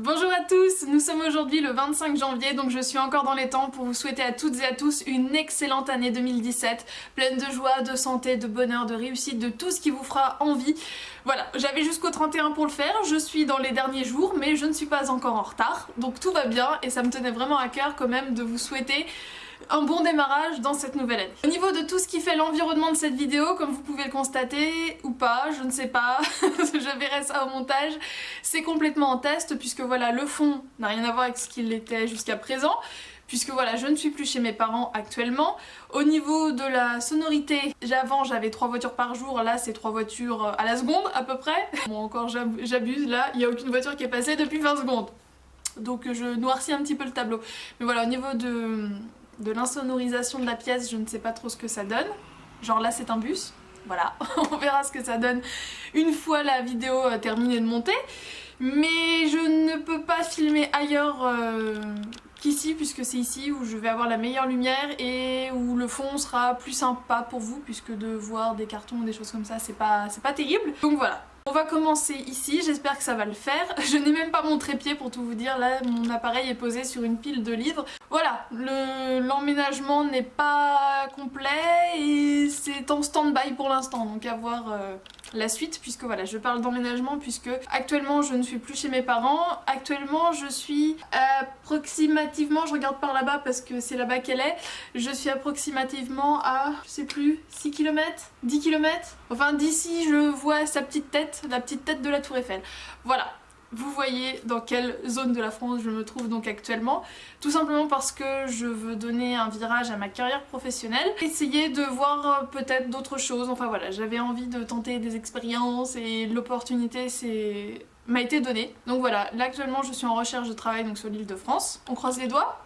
Bonjour à tous, nous sommes aujourd'hui le 25 janvier, donc je suis encore dans les temps pour vous souhaiter à toutes et à tous une excellente année 2017, pleine de joie, de santé, de bonheur, de réussite, de tout ce qui vous fera envie. Voilà, j'avais jusqu'au 31 pour le faire, je suis dans les derniers jours, mais je ne suis pas encore en retard, donc tout va bien et ça me tenait vraiment à cœur quand même de vous souhaiter un bon démarrage dans cette nouvelle année. Au niveau de tout ce qui fait l'environnement de cette vidéo, comme vous pouvez le constater, ou pas, je ne sais pas, je verrai ça au montage, c'est complètement en test puisque voilà, le fond n'a rien à voir avec ce qu'il était jusqu'à présent, puisque voilà, je ne suis plus chez mes parents actuellement. Au niveau de la sonorité, avant j'avais 3 voitures par jour, là c'est 3 voitures à la seconde à peu près. Bon, encore j'abuse, là il n'y a aucune voiture qui est passée depuis 20 secondes. Donc je noircis un petit peu le tableau. Mais voilà, au niveau de l'insonorisation de la pièce, je ne sais pas trop ce que ça donne. Genre là c'est un bus, voilà, on verra ce que ça donne une fois la vidéo terminée de monter. Mais je ne peux pas filmer ailleurs qu'ici, puisque c'est ici où je vais avoir la meilleure lumière et où le fond sera plus sympa pour vous, puisque de voir des cartons ou des choses comme ça c'est pas terrible. Donc voilà. On va commencer ici, j'espère que ça va le faire. Je n'ai même pas mon trépied pour tout vous dire, là mon appareil est posé sur une pile de livres. Voilà, l'emménagement n'est pas complet et c'est en stand-by pour l'instant, donc à voir la suite, puisque voilà, je parle d'emménagement puisque actuellement je ne suis plus chez mes parents. Actuellement je suis approximativement, je regarde par là-bas parce que c'est là-bas qu'elle est, je suis approximativement à, je sais plus, 6 km, 10 km. Enfin d'ici je vois sa petite tête, la petite tête de la Tour Eiffel. Voilà. Vous voyez dans quelle zone de la France je me trouve donc actuellement, tout simplement parce que je veux donner un virage à ma carrière professionnelle, essayer de voir peut-être d'autres choses, enfin voilà, j'avais envie de tenter des expériences et l'opportunité m'a été donnée. Donc voilà, là actuellement je suis en recherche de travail donc sur l'île de France. On croise les doigts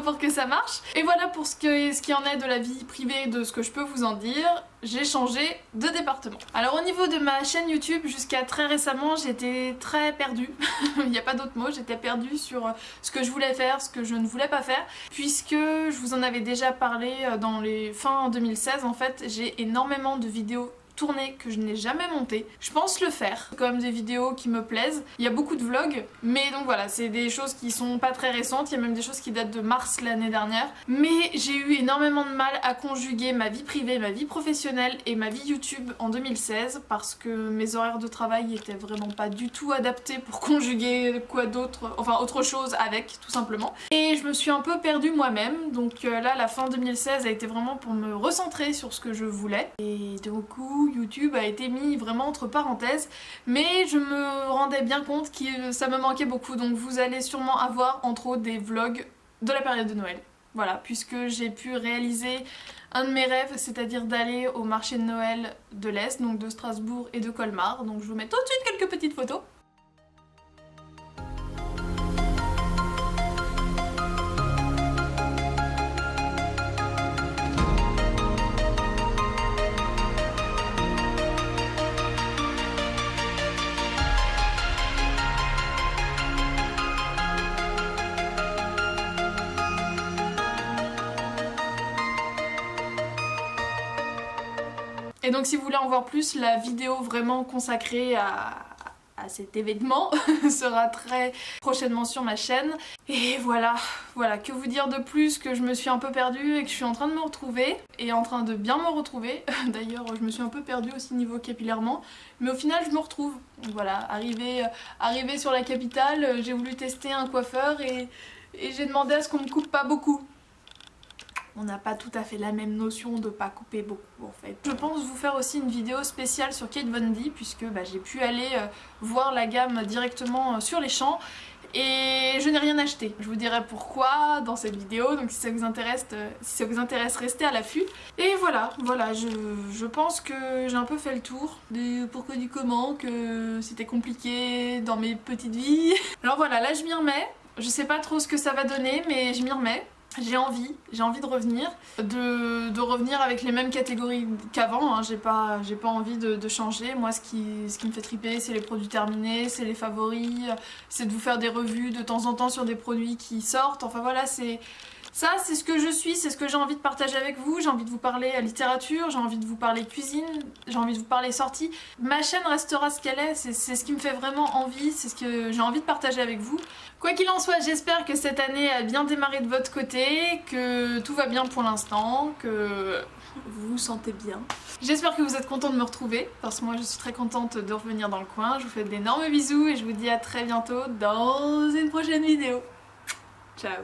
pour que ça marche. Et voilà pour ce qui en est de la vie privée, de ce que je peux vous en dire. J'ai changé de département. Alors au niveau de ma chaîne YouTube, jusqu'à très récemment, j'étais très perdue. Il n'y a pas d'autre mot, j'étais perdue sur ce que je voulais faire, ce que je ne voulais pas faire. Puisque je vous en avais déjà parlé dans les fins 2016, en fait, j'ai énormément de vidéos tournées que je n'ai jamais montées. Je pense le faire, c'est quand même des vidéos qui me plaisent. Il y a beaucoup de vlogs, mais donc voilà, c'est des choses qui sont pas très récentes, il y a même des choses qui datent de mars l'année dernière. Mais j'ai eu énormément de mal à conjuguer ma vie privée, ma vie professionnelle et ma vie YouTube en 2016 parce que mes horaires de travail étaient vraiment pas du tout adaptés pour conjuguer quoi d'autre, enfin autre chose avec, tout simplement. Et je me suis un peu perdue moi-même, donc là la fin 2016 a été vraiment pour me recentrer sur ce que je voulais. Et du coup YouTube a été mis vraiment entre parenthèses, mais je me rendais bien compte que ça me manquait beaucoup, donc vous allez sûrement avoir entre autres des vlogs de la période de Noël. Voilà, puisque j'ai pu réaliser un de mes rêves, c'est-à-dire d'aller au marché de Noël de l'Est, donc de Strasbourg et de Colmar, donc je vous mets tout de suite quelques petites photos. Et donc si vous voulez en voir plus, la vidéo vraiment consacrée à cet événement sera très prochainement sur ma chaîne. Et voilà, que vous dire de plus que je me suis un peu perdue et que je suis en train de me retrouver et en train de bien me retrouver. D'ailleurs je me suis un peu perdue aussi niveau capillairement, mais au final je me retrouve. Donc voilà, arrivée sur la capitale, j'ai voulu tester un coiffeur et j'ai demandé à ce qu'on me coupe pas beaucoup. On n'a pas tout à fait la même notion de pas couper beaucoup en fait. Je pense vous faire aussi une vidéo spéciale sur Kate Von D puisque j'ai pu aller voir la gamme directement sur les champs et je n'ai rien acheté. Je vous dirai pourquoi dans cette vidéo, donc si ça vous intéresse, restez à l'affût. Et voilà, je pense que j'ai un peu fait le tour du pourquoi du comment, que c'était compliqué dans mes petites vies. Alors voilà, là je m'y remets, je sais pas trop ce que ça va donner mais je m'y remets. J'ai envie de revenir, de revenir avec les mêmes catégories qu'avant, hein. J'ai pas envie de changer. Moi ce qui me fait triper c'est les produits terminés, c'est les favoris, c'est de vous faire des revues de temps en temps sur des produits qui sortent, enfin voilà, c'est Ça, c'est ce que je suis, c'est ce que j'ai envie de partager avec vous. J'ai envie de vous parler littérature, j'ai envie de vous parler cuisine, j'ai envie de vous parler sortie. Ma chaîne restera ce qu'elle est, c'est ce qui me fait vraiment envie, c'est ce que j'ai envie de partager avec vous. Quoi qu'il en soit, j'espère que cette année a bien démarré de votre côté, que tout va bien pour l'instant, que vous vous sentez bien. J'espère que vous êtes contents de me retrouver, parce que moi je suis très contente de revenir dans le coin. Je vous fais d'énormes bisous et je vous dis à très bientôt dans une prochaine vidéo. Ciao.